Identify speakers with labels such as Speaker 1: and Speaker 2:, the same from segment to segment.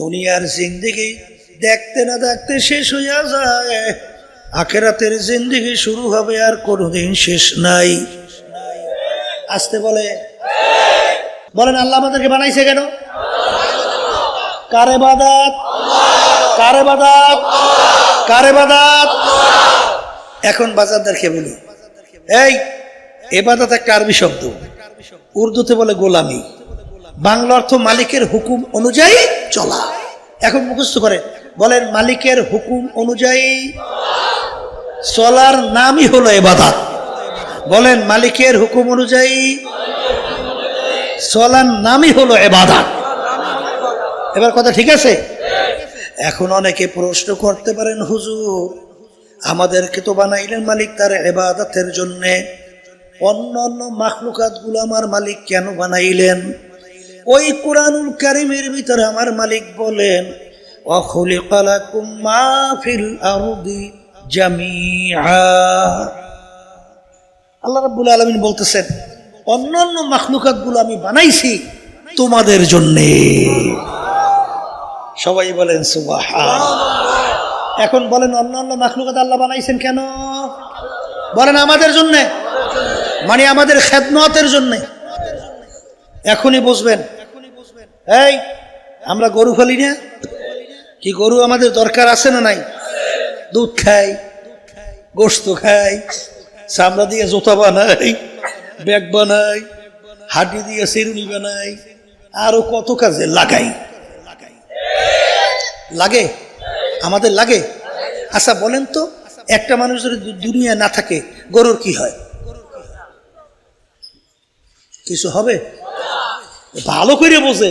Speaker 1: দুনিয়ার জিন্দেগি দেখতে না দেখতে শেষ হইয়া যায়, আখিরাতের জিন্দেগি শুরু হবে আর কোনোদিন শেষ নাই। আসতে বলেন আল্লাহ আমাদেরকে বানাইছে কেন? কার ইবাদত? কার ইবাদত? কার ইবাদত? এখন বাজারদারকে বলি, এই ইবাদত একটা আরবি শব্দ, উর্দুতে বলে গোলামি, বাংলা অর্থ মালিকের হুকুম অনুযায়ী চলা। এখন মুখস্থ করে বলেন, মালিকের হুকুম অনুযায়ী চলার নামই হলো ইবাদত। বলেন, মালিকের হুকুম অনুযায়ী চলার নামই হলো ইবাদত। এবার কথা ঠিক আছে? এখন অনেকে প্রশ্ন করতে পারেন, হুজুর আমাদেরকে তো বানাইলেন মালিক তার ইবাদতের জন্যে, অন্য অন্য মাখলুকাত গুলো আমার মালিক কেন বানাইলেন? ওই কুরআনুল কারীমের ভিতরে আমার মালিক বলেন, ওয়া খুলিকা লাকুম মা ফিল আরদি জামিআ। আল্লাহ রাব্বুল আলামিন বলতেছেন, অন্যান্য মাখলুকাত গুলো আমি বানাইছি তোমাদের জন্যে। সবাই বলেন সুবহানাল্লাহ। এখন বলেন, অন্যান্য মাখলুকাত আল্লাহ বানাইছেন কেন? বলেন আমাদের জন্যে, মানে আমাদের খেদমতের জন্যে। এখনই বুঝবেন। এই আমরা গরু ফেলি না কি? গরু আমাদের দরকার আছে না নাই? দুধ খাই, গোশত খাই, চামড়া দিয়ে জুতা বানাই, ব্যাগ বানাই, হাড্ডি দিয়ে চিরুনি বানাই, আরো কত কাজে লাগাই। লাগে, আমাদের লাগে। আচ্ছা বলেন তো, একটা মানুষ যদি দুনিয়া না থাকে, গরুর কি হয়? কিছু হবে? ভালো করে বোঝে।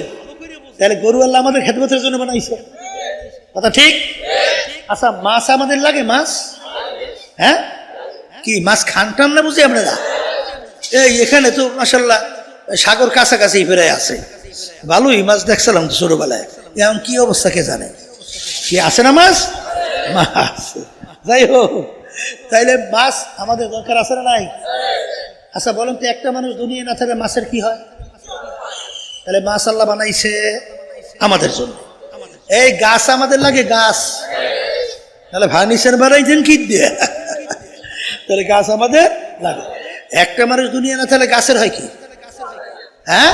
Speaker 1: তাহলে গরু আল্লাহ আমাদের খেদমতের জন্য বানাইছে, কথা ঠিক? আচ্ছা মাছ আমাদের লাগে? মাছ, হ্যাঁ কি মাছ খানটাম না বুঝি আপনারা? এই এখানে তো মাশাআল্লাহ সাগর কাছাকাছি ফেরাই আছে, ভালোই মাছ দেখছিলাম তো ছোটবেলায়। এখন কি অবস্থা কে জানে? কি আছে না মাছ? মাছ যাই হোক, তাইলে মাছ আমাদের দরকার আছে না নাই? আচ্ছা বলেন তো, একটা মানুষ দুনিয়া না থাকলে মাছের কি হয়? তাহলে মাছ আল্লাহ বানাইছে আমাদের জন্য। এই গাছ আমাদের লাগে, গাছ, তাহলে ফার্নিচার বানাইছেন কি দিয়ে? তাহলে গাছ আমাদের লাগে। একটা মানুষ দুনিয়া না থাকলে গাছের হয় কি? হ্যাঁ,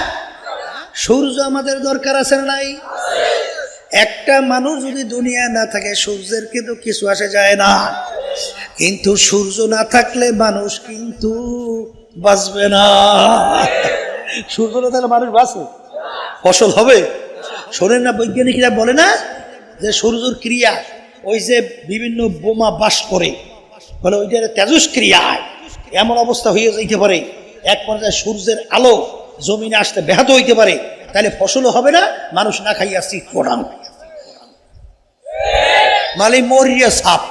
Speaker 1: সূর্য আমাদের দরকার আছে না নাই? একটা মানুষ যদি দুনিয়া না থাকে, সূর্যের কিন্তু কিছু আসে যায় না। কিন্তু সূর্য না থাকলে মানুষ কিন্তু বাঁচবে না। সূর্য না থাকলে মানুষ বাঁচে? ফসল হবে? শোনেন না, বৈজ্ঞানিকরা বলে না যে সূর্যের ক্রিয়া, ওই যে বিভিন্ন বোমা বাস করে, বলে ওইটার তেজস্ক্রিয়া এমন অবস্থা হয়ে যাইতে পারে, এক পর্যায়ে সূর্যের আলো জমিনে আসতে ব্যাহত হইতে পারে, তাহলে ফসলও হবে না, মানুষ না খাইয়া শীত পড়ান মালি মরিয়া সাপ,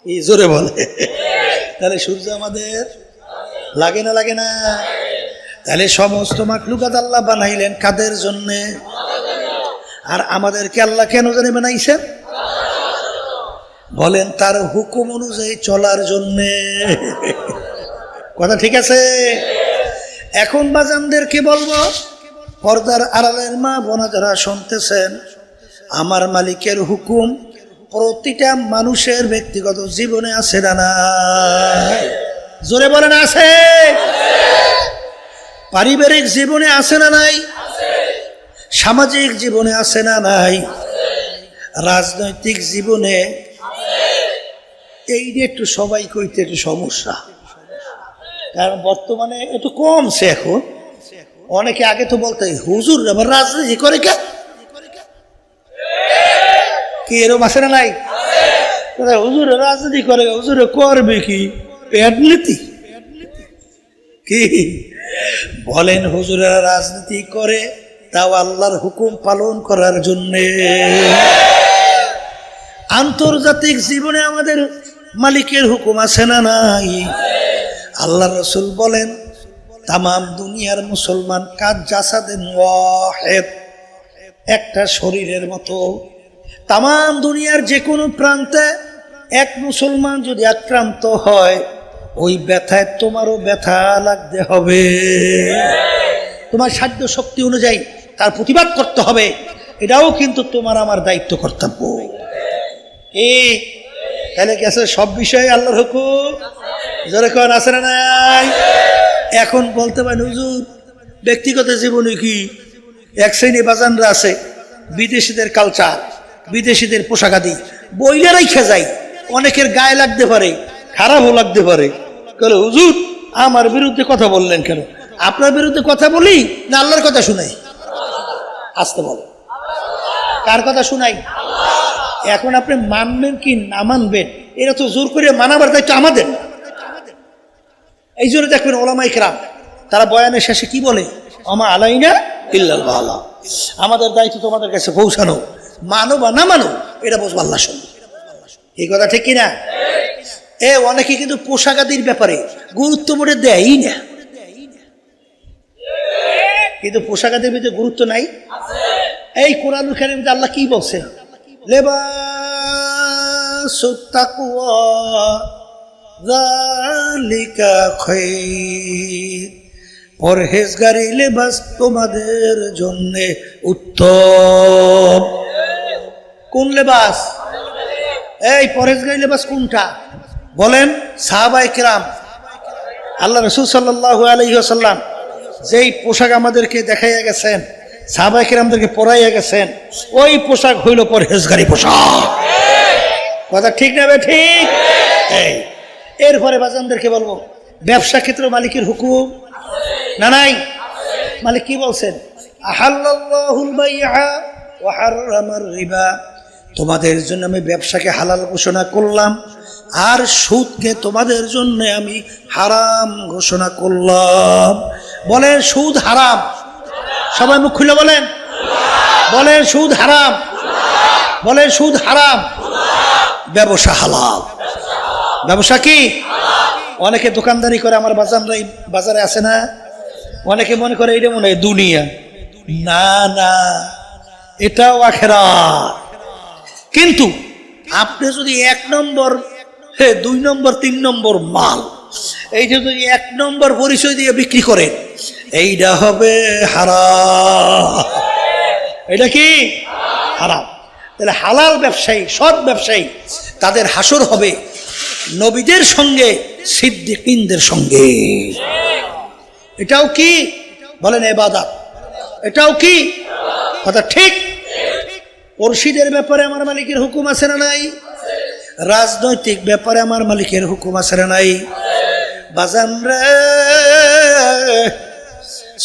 Speaker 1: এই জোরে বলে। তাহলে সূর্য আমাদের লাগে না? লাগে না? তাহলে সমস্ত মাখলুকাত আল্লাহ বানাইলেন কাদের জন্যে? আর আমাদেরকে আল্লাহ কেন জানে বানাইছেন? বলেন, তার হুকুম অনুযায়ী চলার জন্যে। কথা ঠিক আছে? এখন বাজানদেরকে বলবো, পর্দার আড়ালের মা বোনা যারা শুনতেছেন, আমার মালিকের হুকুম প্রতিটা মানুষের ব্যক্তিগত জীবনে আছে না নাই? জোরে বলেন আছে। পারিবারিক জীবনে আছে না নাই? সামাজিক জীবনে আছে না নাই? রাজনৈতিক জীবনে। এইটা একটু সবাই কইতে একটু সমস্যা, কারণ বর্তমানে একটু কমছে। এখন অনেকে আগে তো বলতে, হুজুর আবার রাজনীতি করে কে? কি এরকম আছে না নাই? হুজুর রাজনীতি করে, হুজুর করবে কি? পেটনীতি কি বলেন? হুজুরেরা রাজনীতি করে, তাও আল্লাহর হুকুম পালন করার জন্যে। আন্তর্জাতিক জীবনে আমাদের মালিকের হুকুম আছে না নাই? আল্লাহ রাসূল বলেন, তামাম দুনিয়ার মুসলমান কাজ জাসাদিন ওয়াহিদ, একটা শরীরের মতো। তামাম দুনিয়ার যে কোনো প্রান্তে এক মুসলমান যদি আক্রান্ত হয়, ওই ব্যথায় তোমারও ব্যথা লাগতে হবে। তোমার সাধ্য শক্তি অনুযায়ী তার প্রতিবাদ করতে হবে। এটাও কিন্তু তোমার আমার দায়িত্ব কর্তব্য। কি তাহলে কি আছে সব বিষয়ে আল্লাহর হুকুম জোরে কোন আছে না নাই? এখন বলতে পারেন হুজুর ব্যক্তিগত জীবনে কি এক শ্রেণী বাজানরা আছে বিদেশিদের কালচার বিদেশিদের পোশাকাদি বইলে রাইখা যায়, অনেকের গায়ে লাগতে পারে, খারাপও লাগতে পারে। বলে হুজুর আমার বিরুদ্ধে কথা বললেন কেন? আপনার বিরুদ্ধে কথা বলি না আল্লাহর কথা শুনাই? আসতে বলো কার কথা শুনাই? এখন আপনি মানবেন কি না মানবেন এটা তো জোর করে মানাবার দায়িত্ব আমাদের। এই জন্য দেখবেন ওলামায়ে কেরাম তারা বয়ানের শেষে কি বলে, আমা আলাইনা ইল্লাল বালাগ, আমাদের দায়িত্ব তোমাদের কাছে পৌঁছানো, মানো বা না মানো এটা বুঝবো আল্লাহর সঙ্গে। এই কথা ঠিক কিনা? অনেকে কিন্তু পোশাকাদির ব্যাপারে গুরুত্ব বলে দেয়ই না, কিন্তু পোশাকাদের ভিতরে গুরুত্ব নাই। এই কোরআনুল কারীমে আল্লাহ কি বলছেন, লিবাসুত তাকওয়া যালিকা খায়র, পরহেজগারি লেবাস তোমাদের জন্য উত্তম। কোন লেবাস? এই পরহেজগারি লেবাস কোনটা বলেন? সাহাবায়ে কেরাম আল্লাহ রাসূল সাল্লাল্লাহু আলাইহি ওয়াসাল্লাম যেই পোশাক আমাদেরকে দেখাইয়া গেছেন, সাহাবায়ে কেরামদেরকে পরাইয়া গেছেন, ওই পোশাক হইল পরহেজগারি পোশাক। কথা ঠিক না বে ঠিক? এরপরে বাজানদেরকে বলবো ব্যবসা ক্ষেত্র মালিকের হুকুম না নাই? মালিক কি বলছেন, আহাল্লাল্লাহুল বাইআ ওয়া হাররামার রিবা, তোমাদের জন্য আমি ব্যবসাকে হালাল ঘোষণা করলাম আর সুদকে তোমাদের জন্য আমি হারাম ঘোষণা করলাম। বলেন সুদ হারাম, সবাই মুখ খুলে বলেন, বলেন সুদ হারাম, বলেন সুদ হারাম, ব্যবসা হালাল। ব্যবসা কি? অনেকে দোকানদারি করে, আমার বাজানরাই বাজারে আছে না, অনেকে মনে করে এটা মনে হয় দুনিয়া। না না, এটাও আখিরাত। কিন্তু আপনি যদি 1 নম্বর 2 নম্বর 3 নম্বর মাল এই যদি 1 নম্বর পরিচয় দিয়ে বিক্রি করেন, এইটা হবে হারাম। এটা কি? হারাম। তাহলে হালাল ব্যবসায়ী, সৎ ব্যবসায়ী, তাদের হাসর হবে নবীদের সঙ্গে, সিদ্দিকীনদের সঙ্গে। এটাও কি বলেন? ইবাদত। এটাও কি কথা ঠিক? পড়শিদের ব্যাপারে আমার মালিকের হুকুম আছে না নাই? রাজনৈতিক ব্যাপারে আমার মালিকের হুকুম আছে না নাই? বাজানরা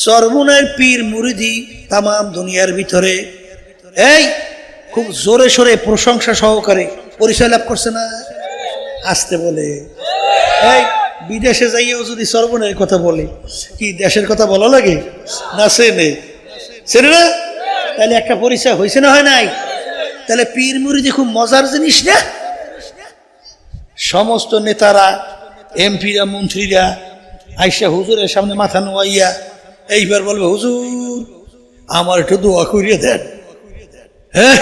Speaker 1: সর্বনের পীর মুরিদি তাম দুনিয়ার ভিতরে এই খুব জোরে সোরে প্রশংসা সহকারে পরিচয় লাভ করছে না? আসতে বলে এই বিদেশে যাইয়েও যদি সর্বনের কথা বলে, কি দেশের কথা বলা লাগে না? চেনে না? তাহলে একটা পরিচয় হয়েছে না হয় নাই? তাহলে পীর মুরিদি খুব মজার জিনিস না? সমস্ত নেতারা, এমপিরা, মন্ত্রীরা আইসা হুজুরের সামনে মাথা নোয়াইয়া এইবার বলবে, হুজুর আমার একটু দোয়া করিয়ে দেন। হ্যাঁ,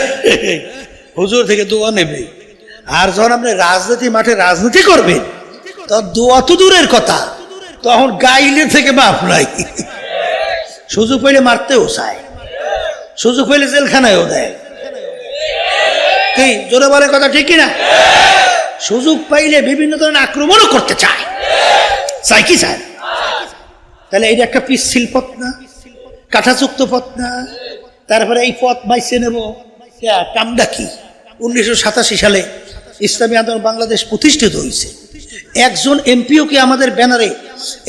Speaker 1: হুজুর থেকে দোয়া নেবে। আর যখন আপনি রাজনীতি মাঠে রাজনীতি করবেন, তখন দোয়া তো দূরের কথা, তখন গাইলে থেকে বাপ নাই। সুযোগ পাইলে মারতেও চায়, সুযোগ পাইলে জেলখানায়ও দেয়। কি জোরে বলে কথা ঠিক কিনা? সুযোগ পাইলে বিভিন্ন ধরনের আক্রমণও করতে চায়। চাই কি চায়? তাহলে এটা একটা পিচ্ছিল পথ না? কাঠাযুক্ত পথ না? তারপরে এই পথ বাইছে নেব কামডা কি? 1987 সালে ইসলামী আন্দোলন বাংলাদেশ প্রতিষ্ঠিত হয়েছে। একজন এমপিও কি আমাদের ব্যানারে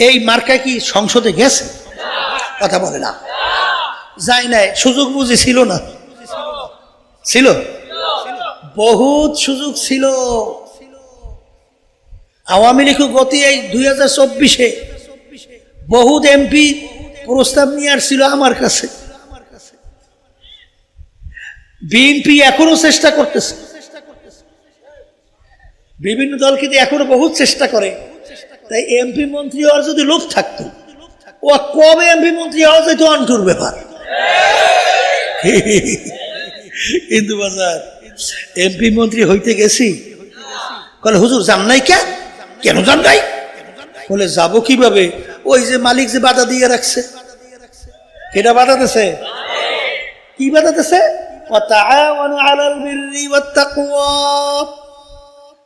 Speaker 1: এই মার্কায় কি সংসদে গেছে? কথা বলে না, যাই নাই। সুযোগ বুঝি ছিল না? ছিল, বহুত সুযোগ ছিল। আওয়ামী লীগ গতি এই 2024-এ বহুত এমপি প্রস্তাব নিয়ে আসছিল আমার কাছে। বিএনপি এখনো চেষ্টা করতেছে, বিভিন্ন দলকে দিয়ে এখনো বহুত চেষ্টা করে। তাই এমপি মন্ত্রী হওয়ার যদি লোভ থাকতো, ও কবে এমপি মন্ত্রী হওয়া যেত অন্টুর ব্যাপার। কিন্তু বাজার এমপি মন্ত্রী হইতে গেছি, বলে হুজুর যান নাই কেন? কেন যান নাই? বলে যাবো কিভাবে? ওই যে মালিক যে বাধা দিয়ে রাখছে। এটা বাধা দিছে। কি বাধা দিছে? وتعاونوا على البر والتقوى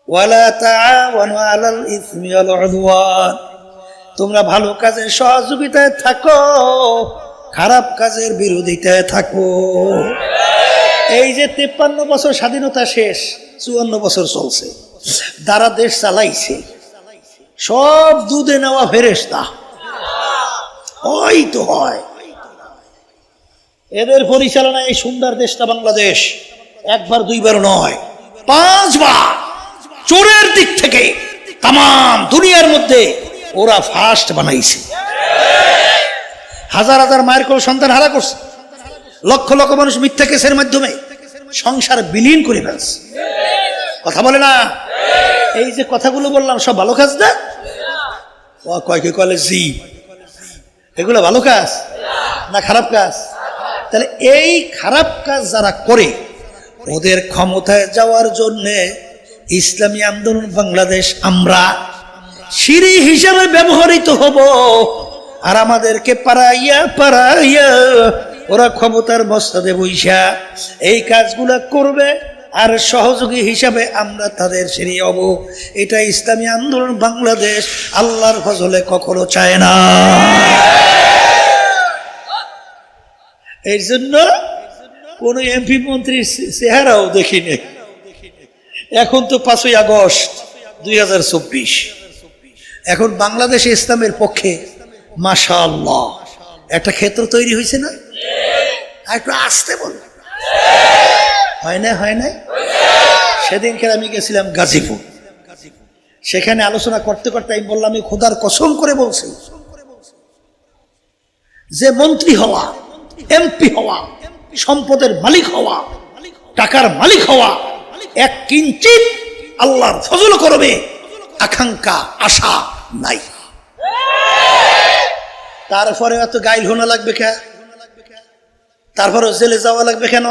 Speaker 1: ولا تعاونوا على الإثم والعدوان তোমরা ভালো কাজের সহযোগিতায় থাকো, খারাপ কাজের বিরোধিতায় থাকো। এই যে 53 বছর স্বাধীনতা শেষ, 54 বছর চলছে, যারা দেশ চালাইছে সব দুধে নেওয়া ফেরেশতা। হয়তো হয় এদের পরিচালনায় এই সুন্দর দেশটা বাংলাদেশ একবার দুইবার নয়, 5 বার চোরের দিক থেকে তাম দুনিয়ার মধ্যে ওরা ফার্স্ট বানাইছে। হাজার হাজার মায়ের কোল সন্তান হারা করছে, লক্ষ লক্ষ মানুষ মিথ্যা কেসের মাধ্যমে সংসার বিলীন করে ফেলছে। কথা বলে না? এই যে কথাগুলো বললাম সব ভালো কাজ না? ও কয়কে কলে জি, এগুলো ভালো কাজ না খারাপ কাজ? তাহলে এই খারাপ কাজ যারা করে ওদের ক্ষমতায় যাওয়ার জন্য ইসলামী আন্দোলন বাংলাদেশ আমরা সিঁড়ি হিসাবে ব্যবহৃত হব, আর আমাদেরকে পাড়াইয়া পাড়াইয়া ওরা ক্ষমতার মস্তদে বইসা এই কাজগুলা করবে, আর সহযোগী হিসাবে আমরা তাদের সিঁড়ি হব। এটা ইসলামী আন্দোলন বাংলাদেশ আল্লাহর ফজলে কখনো চায় না। এর জন্য কোন এমপি মন্ত্রীর চেহারাও দেখিনি। এখন তো 5ই আগস্ট 2024, এখন বাংলাদেশে ইসলামের পক্ষে মাশাআল্লাহ একটা ক্ষেত্র তৈরি হয়েছে না? আর একটু আসতে বল, হয় না? হয় না? সেদিনকে আমি গেছিলাম গাজীপুর, সেখানে আলোচনা করতে করতে আমি বললাম, আমি খোদার কসম করে বলছি, যে মন্ত্রী হওয়া, এমপি হওয়া, সম্পদের মালিক হওয়া, টাকার মালিক হওয়া, এক কিঞ্চিত আল্লাহর ফজল করবে আকাঙ্ক্ষা আশা নাই। তারপরে এত গাইল হোনা লাগবে কেন? তারপরে জেলে যাওয়া লাগবে কেন?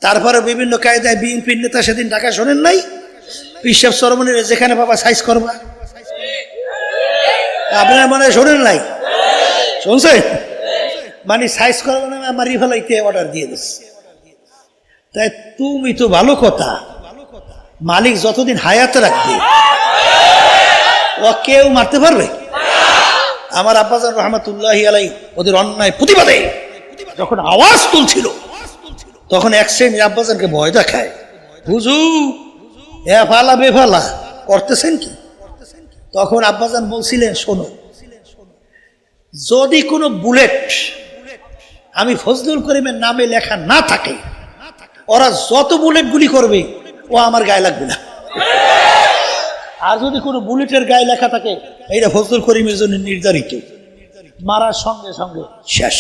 Speaker 1: তারপরে বিভিন্ন কায়দায় বিএনপির নেতা সেদিন ঢাকা শোনেন নাই, পিসাব সরমনির যেখানে বাবা সাইজ করবা, আপনার মনে শোনেন নাই? শুনছেন? মানে সাইজ করবো না, মারি ফেলাইতে অর্ডার দিয়ে দিচ্ছে। তাই তুমি তো ভালো কথা, মালিক যতদিন হায়াতে রাখবে ও কেউ মারতে পারবে? আমার আব্বাজান রহমাতুল্লাহি আলাইহি ওদের অন্যায় প্রতিবাদে যখন আওয়াজ তুলছিল, তখন এক শ্রেণীর আব্বাজানকে ভয় দেখায়, হুজুর এ ফালা বেফালা করতেছেন কি? তখন আব্বাজান বলছিলেন, শোনো, যদি কোনো বুলেট আমি ফজলুল করিমের নামে লেখা না থাকে, ওরা যত বুলেট গুলি করবে ও আমার গায়ে লাগবে না। আর যদি কোনো বুলেটের গায়ে লেখা থাকে এইটা ফজলুল করিমের জন্য নির্ধারিত, মারার সঙ্গে সঙ্গে শেষ।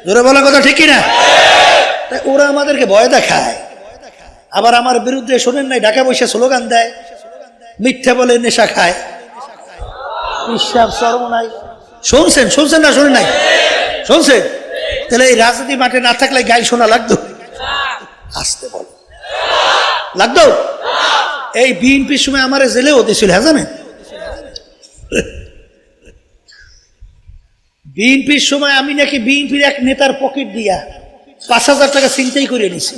Speaker 1: জোরে বলা কথা ঠিক কিনা? তাই ওরা আমাদেরকে ভয় দেখায়, আবার আমার বিরুদ্ধে শোনেন নাই ঢাকা বসে স্লোগান দেয়, মিথ্যা বলে নেশা খায়, বিশ্বাস চর্ম নাই। শুনছেন? শুনছেন না শোনেন নাই? শুনছেন? তাহলে এই রাজনীতি মাঠে না থাকলে গাইল শোনা লাগতো? আসতে বল লাগতো? এই বিএনপির সময় আমার জেলেও দিয়েছিল, হ্যাঁ জানেন? বিএনপির সময় আমি নাকি বিএনপির এক নেতার পকেট দিয়া 5,000 টাকা ছিনতাই করে নিছি।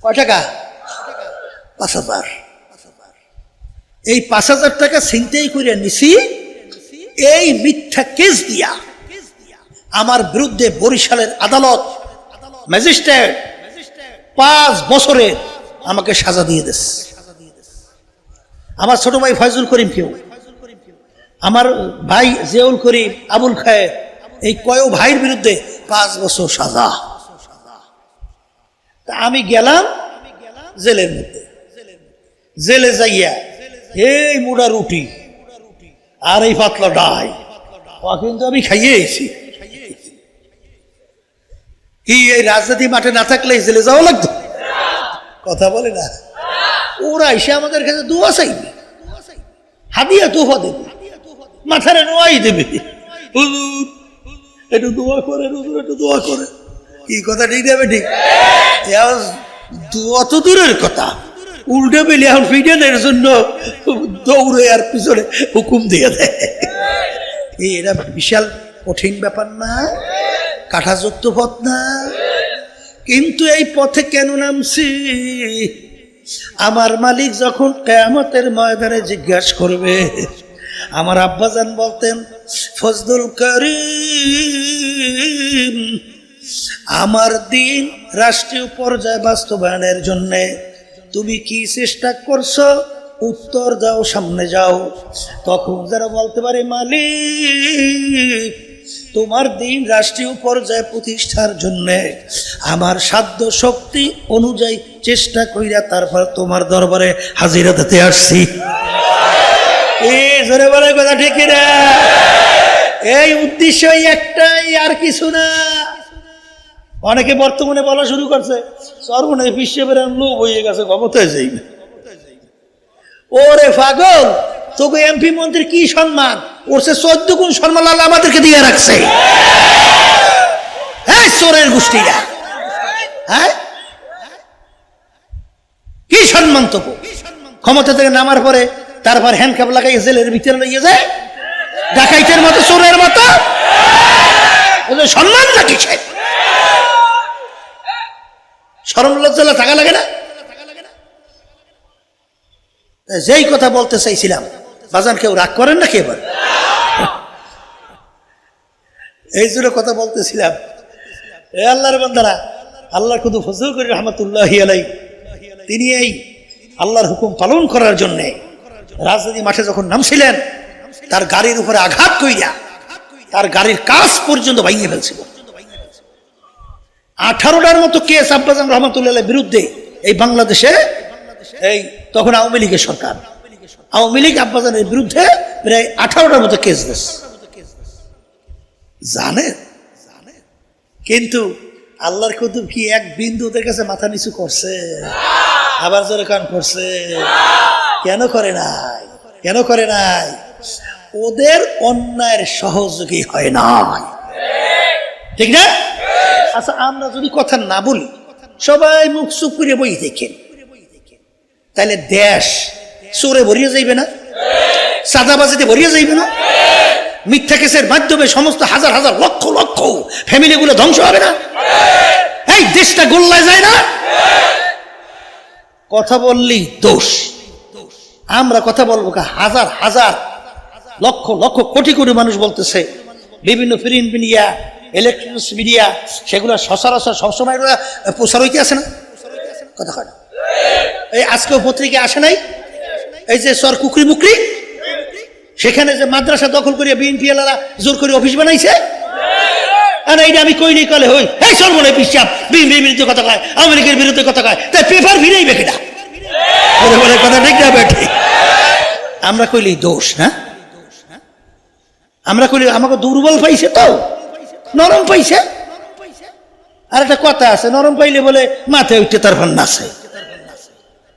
Speaker 1: কয় টাকা? 5,000। এই 5,000 টাকা ছিনতাই করে নিছি এই মিথ্যা কেস দিয়া। আমার বিরুদ্ধে বরিশালের আদালত ম্যাজিস্ট্রেট 5 বছরে আমাকে সাজা দিয়ে দিয়েছে। আমার ছোট ভাই ফয়জুল করিম কেউ, আমার ভাই জিয়াউল করিম, আবুল খায়ের, এই কয় ভাইয়ের বিরুদ্ধে 5 বছর সাজা। তা আমি গেলাম জেলের মধ্যে, জেলে যাইয়া এই মুড়া রুটি আর এই পাতলা ডাই কিন্তু আমি খাইয়েছি। কি এই রাজনীতি মাঠে না থাকলে জেলে যাওয়া লাগতো? কথা বলে না? ওরা এসে আমাদের কাছে দোয়া চাইবে, হাদিয়া তোফা দেবে, মাথারে নোয়াই দেবে, হুজুর একটু দোয়া করে, হুজুর একটু দোয়া করে। কি কথা ঠিক দেবে? ঠিক। অত দূরের কথা, উল্টে পেলে এখন ফিডেনের জন্য দৌড়ে আর পিছনে হুকুম দিয়ে দেয়। এরা বিশাল কঠিন ব্যাপার না, কাঁটাযুক্ত পথ না। কিন্তু এই পথে কেন নামছি? আমার মালিক যখন কিয়ামতের ময়দানে জিজ্ঞাসা করবে, আমার আব্বাজান বলতেন, ফজলুল করিম, আমার দিন রাষ্ট্রীয় পর্যায়ে বাস্তবায়নের জন্য তুমি কি চেষ্টা করছো? উত্তর দাও, সামনে যাও। তখন যারা বলতে পারে, মালিক তোমার দিন রাষ্ট্রীয় পর্যায়ে প্রতিষ্ঠার জন্য আমার সাধ্য শক্তি অনুযায়ী চেষ্টা কইরা তারপর তোমার দরবারে হাজিরা দিতে আসছি। জোরে বলে কথা ঠিক না? এই উদ্দেশ্য একটাই, আর কিছু না। অনেকে বর্তমানে বলা শুরু করছে, সর্বনে বিশ্বে বেরান লোভ হয়ে গেছে, ক্ষমতায় যাইবে। ওরে পাগল, তোকে এমপি মন্ত্রী কি সম্মান? ওর সে 14 গুণ সম্মান আল্লাহ আমাদেরকে দিয়ে রাখছে। হ্যাঁ, চোরের গোষ্ঠীরা, হ্যাঁ কি সম্মান তোকে? ক্ষমতা থেকে নামার পরে তারপর হ্যান্ডকাপ লাগাই জেলের ভিতরে নিয়ে যায়, ডাকাইতের মতো, চোরের মতো। ওদের সম্মানটা কিসে? শরম লজ্জা থাকা লাগে না? যেই কথা বলতে চাইছিলাম, বাজান কেউ রাগ করেন না? কে বল? এই জন্য কথা বলতেছিলাম, এ আল্লাহর বান্দারা, আল্লাহর কুতু ফজল করি রহমতুল্লাহি আলাইহি, তিনি এই আল্লাহর হুকুম পালন করার জন্য রাজনীতি মাঠে যখন নামছিলেন, তার গাড়ির উপরে আঘাত কইরা তার গাড়ির কাজ পর্যন্ত ভাঙিয়ে ফেলছিল। 18টার মতো কেস আব্বাজান রহমতুল্লাহ বিরুদ্ধে এই বাংলাদেশে, এই তখন আওয়ামী লীগের সরকার, আওয়ামী লীগ আব্বাজানের বিরুদ্ধে প্রায় 18টার মতো কেস দিয়েছে, জানেন? কিন্তু আল্লাহর কুতুব কি এক বিন্দু ওদের কাছে মাথা নিচু করছে? আবার জোরে কান করছে? কেন করে নাই? কেন করে নাই? ওদের অন্যায়ের সহযোগী হয় নাই, ঠিক না? আচ্ছা, আমরা যদি কথা না বলি, সবাই মুখ চুপ করে বই দেখেন, তাহলে দেশ চোরে ভরিয়ে যাইবে না? চাঁদাবাজিতে ভরিয়ে যাইবে না? মিথ্যা কেসের মাধ্যমে সমস্ত হাজার হাজার লক্ষ লক্ষ ফ্যামিলিগুলো ধ্বংস হবে না? এই দেশটা গোল্লায় যায় না? কথা বললেই দোষ। আমরা কথা বলবো কা? হাজার হাজার লক্ষ লক্ষ কোটি কোটি মানুষ বলতেছে, বিভিন্ন প্রিন্ট মিডিয়া, ইলেকট্রনিক্স মিডিয়া, সেগুলো সচরাচর সবসময় প্রচার হইতে আসে না? কথা হয় না? এই আজকেও পত্রিকা আসে নাই, এই যে সর কুকরি মুকরি, সেখানে যে মাদ্রাসা দখল করিয়া বিএনপি এলারা জোর করে অফিস বানাইছে। আর এইটা আমি কইনি কলে হই, এই সর্বনে বিশ্বাস বিএনপির বিরুদ্ধে কথা কয়, আমেরিকার বিরুদ্ধে কথা কয়, তাই পেপার ভিড়েই বেকিটা বলে কথা ঠিক না বেঠি? আমরা কইলি দোষ না? আমরা কইলি আমাকে দুর্বল পাইছে, তো নরম পাইছে। আর একটা কথা আছে, নরম পাইলে বলে মাথায় উঠতে তার ভান নাচে।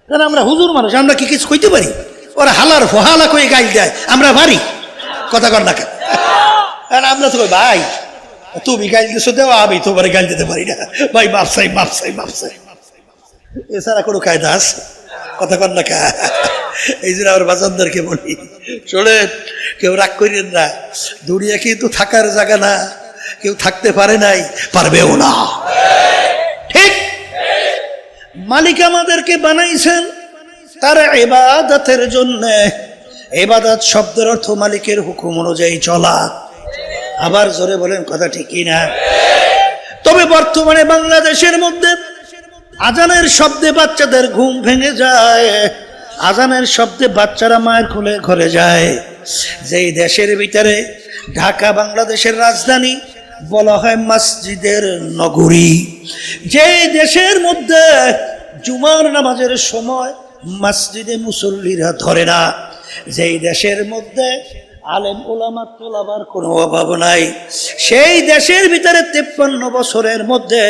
Speaker 1: কারণ আমরা হুজুর মানুষ, আমরা কি কিছু কইতে পারি? ওরা হালার ফহালা কই গাইল দেয়, আমরা পারি? কথা কর না কেন? আমরা তো কই, ভাই তুমি গাইল দিছো দেওয়া, আমি তোমার গাইল দিতে পারি না ভাই, বাপসাই বাপসাই বাপসাই, এছাড়া কোনো কায়দা আছে? কথা কর না কে? এই জন্য আমার বাজানদারকে বলি, শোনেন, কেউ রাগ করেন না, দুনিয়া কিন্তু থাকার জায়গা না, কেউ থাকতে পারে নাই, পারবেও না, ঠিক? মালিক আমাদেরকে বানাইছেন তার ইবাদতের জন্য। ইবাদত শব্দের অর্থ মালিকের হুকুম অনুযায়ী চলা। আবার জোরে বলেন, কথা ঠিক না? তবে বর্তমানে বাংলাদেশের মধ্যে আজানের শব্দে বাচ্চাদের ঘুম ভেঙে যায়, আজানের শব্দে বাচ্চারা মায়ের কোলে ঘরে যায়। যেই দেশের ভিতরে ঢাকা বাংলাদেশের রাজধানী, বলা হয় মসজিদের নগরী, যেই দেশের মধ্যে জুমার নামাজের সময় মসজিদে মুসল্লিরা ধরে না, যেই দেশের মধ্যে আলেম ওলামা তোলাবার কোনো অভাব নাই, সেই দেশের ভিতরে 53 বছরের মধ্যে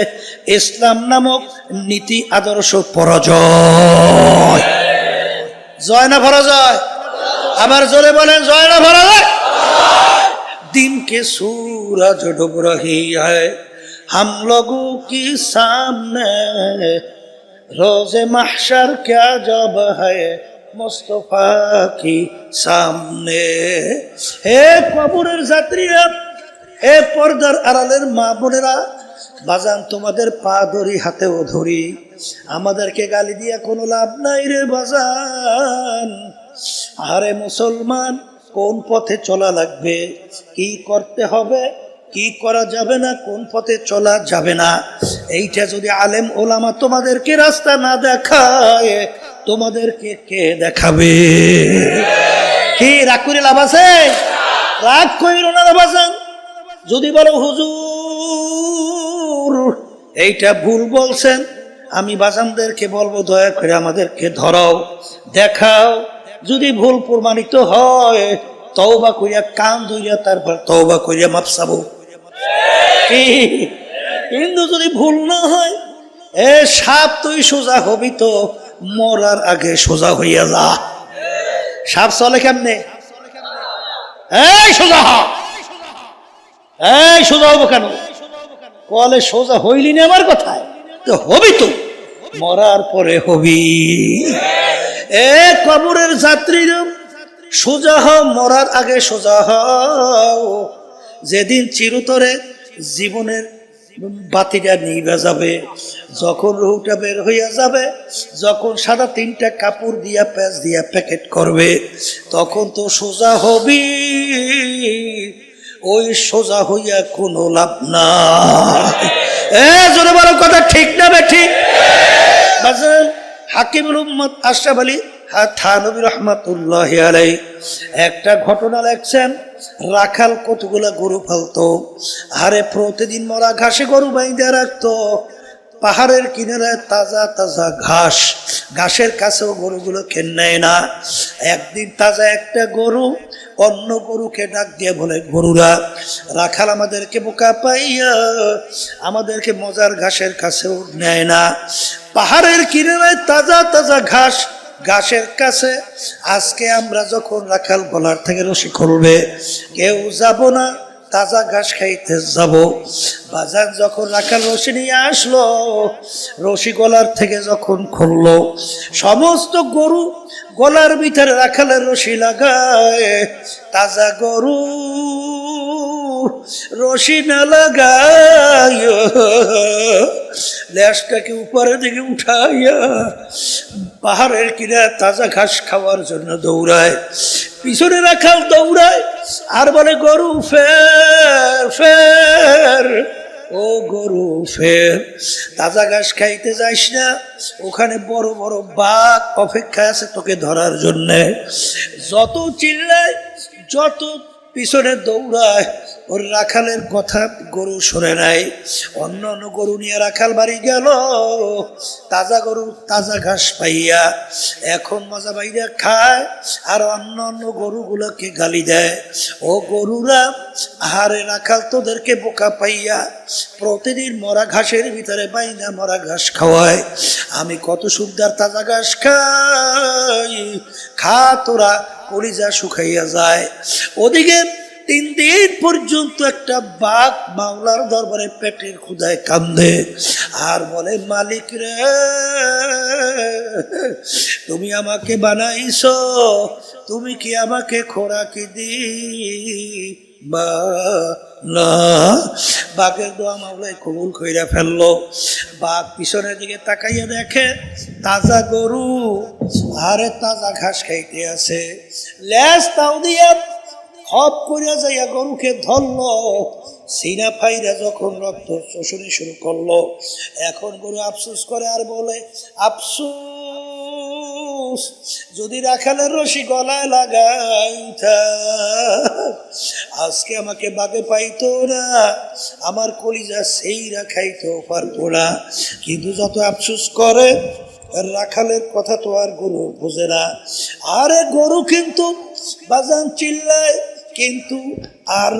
Speaker 1: ইসলাম নামক নীতি আদর্শ পরাজয়। জয় না পরাজয়? আবার জোরে বলেন, জয় না পরাজয়? दिन के सूरज डूब रही है हम लोगों की सामने, रोज़े महशर क्या जब है मुस्तफा की सामने। হে কবরের যাত্রীরা, এ পর্দার আড়ালের মা বোনেরা, বাজান তোমাদের পা ধরি, হাতেও ধরি, আমাদেরকে গালি দিয়া কোনো লাভ নাই রে বাজান। আরে মুসলমান, কোন পথে চলা লাগবে, কি করতে হবে, কি করা যাবে না, কোন পথে চলা যাবে না, এইটা যদি আলেম ওলামা তোমাদেরকে রাস্তা না দেখায়, তোমাদেরকে কে দেখাবে? কি রাগ করে লাভ আছে? রাগ কইর না বাজান। যদি বলো হুজুর এইটা ভুল বলছেন, আমি বাজানদেরকে বলবো দয়া করে আমাদেরকে ধরাও, দেখাও। যদি ভুল প্রমাণিত হয় তওবা করিয়া কান ধইয়া তারপর তওবা করিয়া মাপ চাবো। কিন্তু যদি ভুল না হয়, এ সাপ তুই সোজা হবি তো মরার আগে সোজা হইয়া যা। সাপ চলে কেমনে? এই সোজা হ, এই সোজা হবো কেন? কলে সোজা হইলি না আমার কথায়, তো হবি তো মরার পরে হবি। এ কবরের যাত্রীর সোজা হও, মরার আগে সোজা হও। যেদিন চিরতরে জীবনের বাতিটা নিভে যাবে, যখন রুহটা বের হইয়া যাবে, যখন সাদা তিনটা কাপড় দিয়া প্যাঁচ দিয়া প্যাকেট করবে, তখন তো সোজা হবি। ওই সোজা হইয়া কোনো লাভ না। জোরে বলো কথা ঠিক না বেঠিক? বাজার হাকিমুল উম্মত আশরাফ আলী থানভী রহমাতুল্লাহি আলাইহি একটা ঘটনা লেখছেন। রাখাল কতগুলা গরু পালতো, আরে প্রতিদিন মরা ঘাসে গরু বাইন্ধে রাখতো। পাহাড়ের কিনারে তাজা তাজা ঘাস, ঘাসের কাছেও গরুগুলো খেয়ে নেয় না। একদিন তাজা একটা গরু অন্য গরুকে ডাক দিয়ে বলে, গরুরা, রাখাল আমাদেরকে বোকা পাইয়া আমাদেরকে মজার ঘাসের কাছেও নেয় না। পাহাড়ের কিনারে তাজা তাজা ঘাস, ঘাসের কাছে আজকে আমরা যখন রাখাল গলার থেকে রশি খুলবে কেউ যাব না, তাজা ঘাস খাইতে যাব। বাজার যখন রাখাল রশি নিয়ে আসলো, রশি গলার থেকে যখন খুললো, সমস্ত গরু গলার ভিতরে রাখালের রশি লাগায়। তাজা গরু রশি না লাগায় লেজটাকে উপরের দিকে উঠাইয়া পাহাড়ের কিনারে তাজা ঘাস খাওয়ার জন্য দৌড়ায়। পিছনে রাখাল দৌড়ায় আর বলে, গরু ফের ফের, ও গরু ফের, তাজা ঘাস খাইতে যাইস না, ওখানে বড় বড় বাঘ অপেক্ষায় আছে তোকে ধরার জন্যে। যত চিল্লায়, যত পিছনে দৌড়ায়, ওর রাখালের কথা গরু শোনে নাই। অন্য অন্য গরু নিয়ে রাখাল বাড়ি গেল, তাজা গরু তাজা ঘাস পাইয়া এখন মজা পাইয়া খায়, আর অন্য অন্য গরুগুলোকে গালি দেয়। ও গরুরা, আহারে রাখাল তোদেরকে বোকা পাইয়া প্রতিদিন মরা ঘাসের ভিতরে বাইনা মরা ঘাস খাওয়ায়, আমি কত সুন্দর তাজা ঘাস খাই, খা তোরা, কলিজা শুকাইয়া যায়। ওদিকে 3 দিন পর্যন্ত একটা বাঘ মাওলার দরবারে পেটের ক্ষুধায় কান্দে আর বলে, মালিক রে, তুমি আমাকে বানাইছো, তুমি কি আমাকে খোরাকি দিবা না? বাঘের দোয়া মাওলায় কবুল কইরা ফেললো। বাঘ পিছনের দিকে তাকাইয়া দেখে তাজা গরু, আরে তাজা ঘাস খাইতে আছে। লেজ তাও দিয়া হপ করিয়া যাইয়া গরুকে ধরলো, সিনা ফাইরা যখন রক্ত চোষণি শুরু করলো, এখন গরু আফসোস করে আর বলে, আফসোস, যদি রাখালের রশি গলায় লাগাইতা আজকে আমাকে বাগে পাইতো না, আমার কলিজা সেইরা খাইতেও পারতো না। কিন্তু যত আফসোস করে, রাখালের কথা তো আর গরু বোঝে না। আরে গরু কিন্তু বাজান চিল্লায়, কিন্তু আর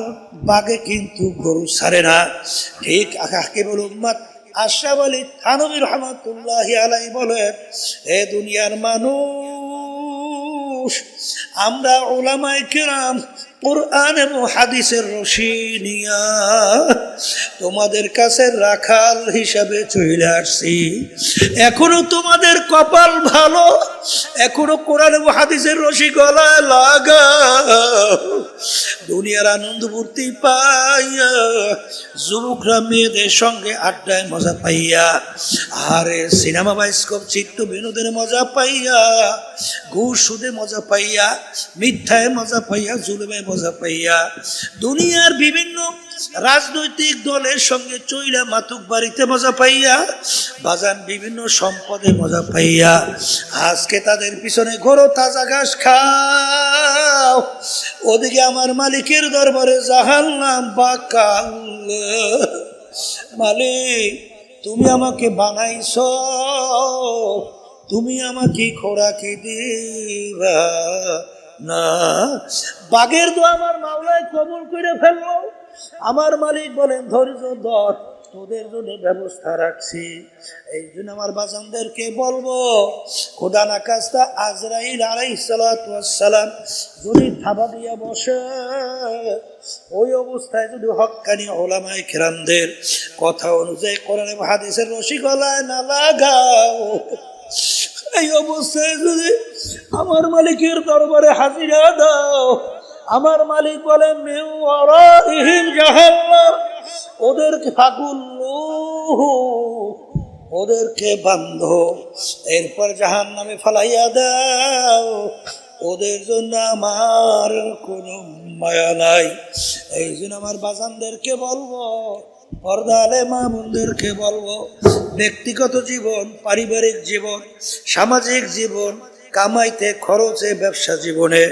Speaker 1: বাগে কিন্তু গরু ছাড়ে না। ঠিক হাকিমুল উম্মত আশরাফ আলী থানভী রহমাতুল্লাহি আলাইহি বলে, এ দুনিয়ার মানুষ, আমরা উলামায়ে কেরাম কুরআন এবং হাদিসের রশি নিয়া তোমাদের কাছে রাখাল হিসাবে চলে আসছি। এখনো তোমাদের কপাল ভালো, এখনো কোরআন ও হাদিসের রশি গলায় লাগা, দুনিয়ার আনন্দ ফুর্তি পাইয়া, যুবকরা মেয়েদের সঙ্গে আড্ডায় মজা পাইয়া, আরে সিনেমা বাইস্কোপ চিত্ত বিনোদের মজা পাইয়া, ঘুষ সুদে মজা পাইয়া, মিথ্যায় মজা পাইয়া, জুলুমে মজা পাইয়া, দুনিয়ার বিভিন্ন রাজনৈতিক দলের সঙ্গে চইলা মাতুক বাড়িতে মজা পাইয়া, বাজান বিভিন্ন সম্পদে মজা পাইয়া, আজকে তাদের পিছনে ঘোরো, তাজা ঘাস খাও, ওদিকে আমার মালিকের দরবারে জাহান্নাম বাকাল। মালিক, তুমি আমাকে বানাইছো, তুমি আমাকে খোরাকি দিবা না। বাগের দোয়া আমার মাওলায় কবুল করে ফেললো। আমার মালিক বলেন ধৈর্য ধর, তোদের জন্য ব্যবস্থা রাখছি। এই জন্য আমার বাজানদেরকে বলবো, খোদা না কাজটা আজরাইল আলাইহিস সালাতু ওয়াস সালাম যদি থাবা দিয়া বসে, ওই অবস্থায় যদি হক্কানি উলামায়ে কেরামদের কথা অনুযায়ী কোরআন এবং হাদিসের রশি গলায় না লাগাও, এই অবস্থায় যদি আমার মালিকের দরবারে হাজিরা দাও, আমার মালিক বলেন মিওয়ারাইহিম জাহান্নাম, ওদেরকে ফাকুল্লুহু, ওদেরকে বান্ধো, এরপর জাহান্নামে ফালাইয়া দাও, ওদের জন্য আমার কোনো মায়া নাই। এই জন্য আমার বাজানদেরকে বলবো, পর্দালে মা বোনদেরকে বলবো, ব্যক্তিগত জীবন, পারিবারিক জীবন, সামাজিক জীবন, কামাইতে খরচে, ব্যবসা জীবনে,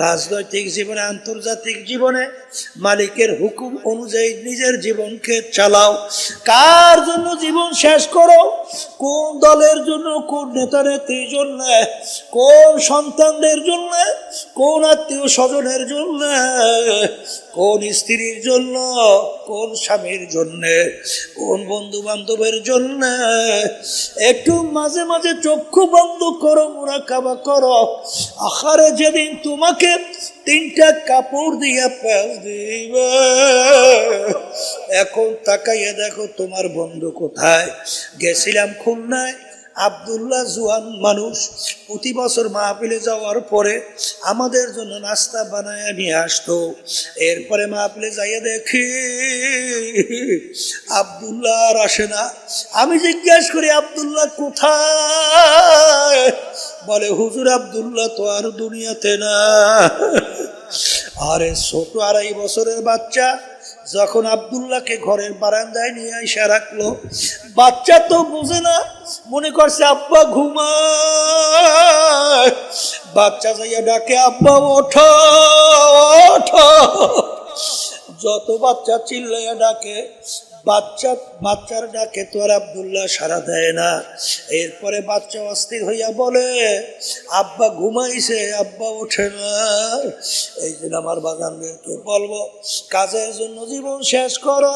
Speaker 1: রাজনৈতিক জীবনে, আন্তর্জাতিক জীবনে মালিকের হুকুম অনুযায়ী নিজের জীবনকে চালাও। কার জন্য জীবন শেষ করো, কোন দলের জন্য, কোন নেতা নেত্রীর জন্য, কোন সন্তানদের জন্য, কোন আত্মীয় স্বজনের জন্য, কোন স্ত্রীর জন্য, কোন স্বামীর জন্য, কোন বন্ধু বান্ধবের জন্য, একটু মাঝে মাঝে চক্ষু বন্ধ করো, মুরাকাবা করো। আখারে যেদিন তোমাকে 3টা কাপড় দিয়ে প্যাঁচ দিবে, এখন তাকাইয়া দেখো তোমার বন্ধু কোথায়। গেছিলাম খুলনায়, আব্দুল্লাহ জুয়ান মানুষ, প্রতি বছর মাহফিলে যাওয়ার পরে আমাদের জন্য নাস্তা বানায় নিয়ে আসতো। এরপরে মাহফিলে যাইয়া দেখি আব্দুল্লাহ আর আসে না। আমি জিজ্ঞাসা করি আব্দুল্লাহ কোথায়, বলে হুজুর আব্দুল্লাহ তো আর দুনিয়াতে না। আরে ছোট 2.5 বছরের বাচ্চা যখন আব্দুল্লাহকে ঘরের বারান্দায় নিয়ে এসে রাখলো, বাচ্চা তো বুঝে না, মনে করছে আব্বা ঘুমায়। বাচ্চা যাইয়া ডাকে আব্বা ওঠো ওঠো, যত বাচ্চা চিল্লাইয়া ডাকে, বাচ্চার ডাকে তো আর আব্দুল্লাহ সাড়া দেয় না। এরপরে বাচ্চা অস্থির হইয়া বলে আব্বা ঘুমাইছে, আব্বা ওঠে না। এই জন্য আমার বাগানদেরকে বলবো, কাজের জন্য জীবন শেষ করো,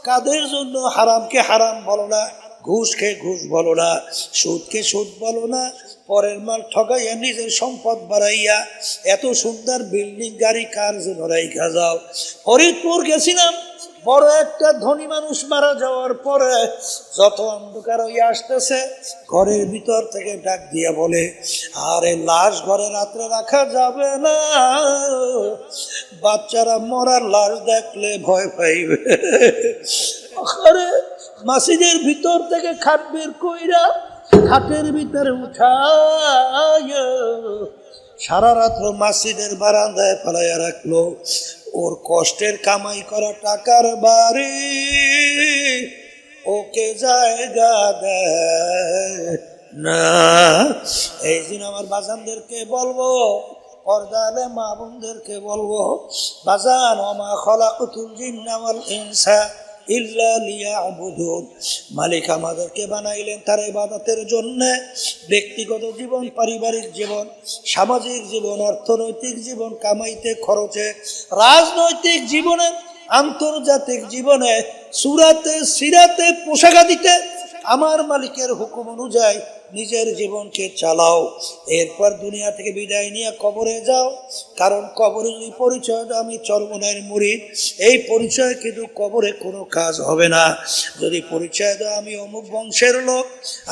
Speaker 1: কাজের জন্য হারামকে হারাম বলো না, ঘুষকে ঘুষ বলো না, সুদকে সুদ বলো না, পরের মাল ঠকাইয়া নিজের সম্পদ বাড়াইয়া এত সুন্দর বিল্ডিং গাড়ি কার জন্য রাইখা যাও। ফরিদপুর গেছিলাম, বড় একটা ধনী মানুষ মারা যাওয়ার পরে যত অন্ধকার হয়ে আসতেছে, ঘরের ভিতর থেকে ডাক দিয়া বলে, আরে লাশ ঘরে রাত্রে রাখা যাবে না, বাচ্চারা মরার লাশ দেখলে ভয় পাইবে। আরে মসজিদের ভিতর থেকে খাট বের কইরা খাটের ভিতরে উঠায় সারা রাত্র মসজিদের বারান্দায় ফেলাইয়া রাখলো। ওর কষ্টের কামাই করা টাকার বাড়ি ওকে জায়গা দেয় না। এই দিন আমার বাজানদেরকে বলবো, পর্দালে মা বোনদেরকে বলবো, বাজান ওমা খলাকুতুল জিন্না ওয়াল ইনসা ইল্লা লিয়াবুদুন। মালিক আমাদেরকে বানাইলেন তার ইবাদতের জন্য। ব্যক্তিগত জীবন, পারিবারিক জীবন, সামাজিক জীবন, অর্থনৈতিক জীবন, কামাইতে খরচে, রাজনৈতিক জীবনে, আন্তর্জাতিক জীবনে, সুরাতে সিরাতে, পোশাকাদিতে, আমার মালিকের হুকুম অনুযায়ী নিজের জীবনকে চালাও, এরপর দুনিয়া থেকে বিদায় নিয়ে কবরে যাও। কারণ কবরে যদি পরিচয় দাও আমি চরমনের মুরিদ, এই পরিচয় কিন্তু কবরে কোনো কাজ হবে না। যদি পরিচয় দাও আমি অমুক বংশের লোক,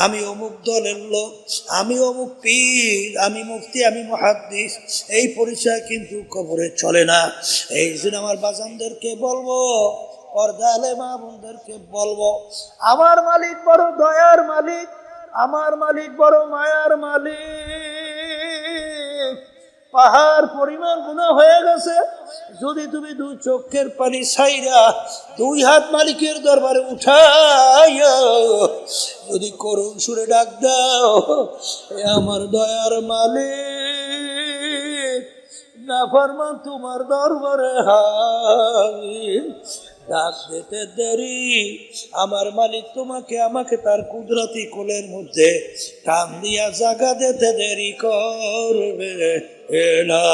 Speaker 1: আমি অমুক দলের লোক, আমি অমুক পীর, আমি মুফতি, আমি মুহাদ্দিস, এই পরিচয় কিন্তু কবরে চলে না। এই জন্য আমার বাজানদেরকে বলবো, পর্দালে মা বোনদেরকে বলবো, আমার মালিক বড় দয়ার মালিক, আমার মালিক বড় মায়ার মালিক। পাহাড় পরিমাণ গুনাহ হয়ে গেছে, যদি তুমি দুই চোখের পানি ছাইরা দুই হাত মালিকের দরবারে উঠাইয়া যদি করুণ সুরে ডাক দাও, এ আমার দয়ার মালিক, নাফরমান তোমার দরবারে হাজির। ডাক দিতে দেরি, আমার মালিক তোমাকে আমাকে তার কুদরতি কোলের মধ্যে টান দিয়া জাগা দিতে দেরি করবে না।